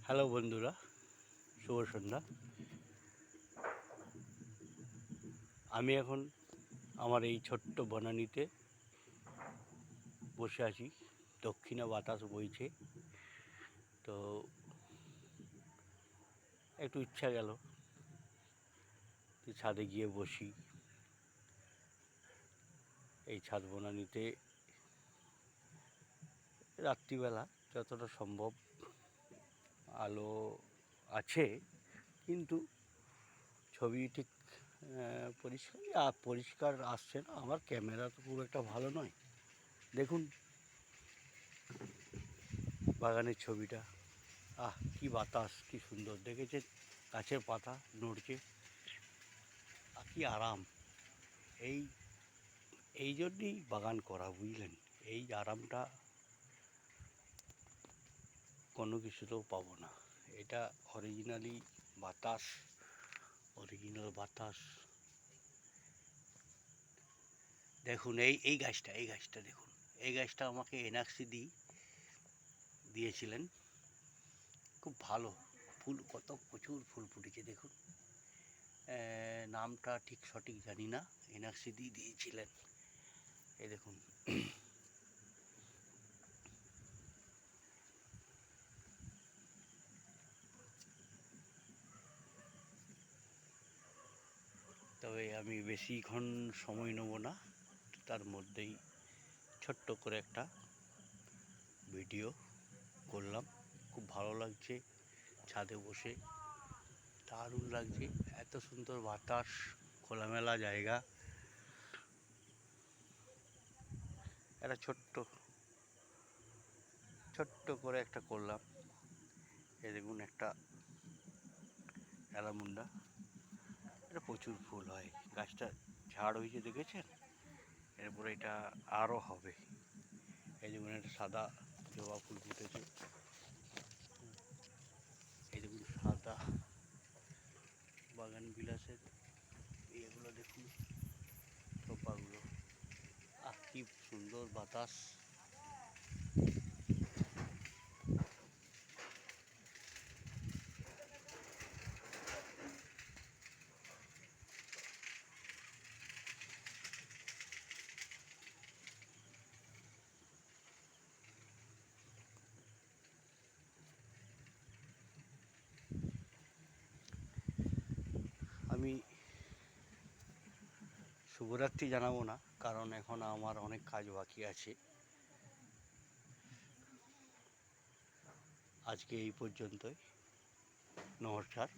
Hello বন্ধুরা, শুভ সন্ধ্যা। আমি এখন আমার এই ছোট্ট বনানীতে বসে আছি। দক্ষিণা বাতাস বইছে, তো একটু ইচ্ছা গেল যে ছাদে গিয়ে বসি। এই ছাদ বনানীতে রাত্রিবেলা যতটা সম্ভব আলো আছে, কিন্তু ছবি ঠিক পরিষ্কার আসছে না। আমার ক্যামেরা তো খুব একটা ভালো নয়। দেখুন বাগানের ছবিটা, কি বাতাস, কি সুন্দর দেখেছেন, গাছের পাতা নড়ছে, কি আরাম। এই এই জন্যই বাগান করা, বুঝলেন। এই আরামটা কোনো কিছুতেও পাবো না। এটা অরিজিনালি বাতাস, অরিজিনাল বাতাস। দেখুন এই গাছটা দেখুন। এই গাছটা আমাকে এনআরসি দিয়েছিলেন। খুব ভালো ফুল, প্রচুর ফুল ফুটেছে দেখুন। নামটা ঠিক সঠিক জানি না, এনআরসি দিয়েছিলেন। এই দেখুন। তবে আমি বেশিক্ষণ সময় নেব না, তার মধ্যেই ছোট্ট করে একটা ভিডিও করলাম। খুব ভালো লাগছে ছাদে বসে, দারুণ লাগছে। এত সুন্দর বাতাস, খোলামেলা জায়গা। একটা ছোট্ট করে একটা করলাম। এই দেখুন একটা অ্যালামুন্ডা, এটা প্রচুর ফুল হয়। গাছটা ঝাড় হয়েছে দেখেছেন, এরপরে এটা আরও হবে। এই দেখুন একটা সাদা জবা ফুল ফুটেছে। এই দেখুন সাদা বাগান বিলাসের এগুলো দেখুন, থোপাগুলো। কি সুন্দর বাতাস। আমি শুভরাত্রি জানাবো না, কারণ এখন আমার অনেক কাজ বাকি আছে। আজকে এই পর্যন্তই। নমস্কার।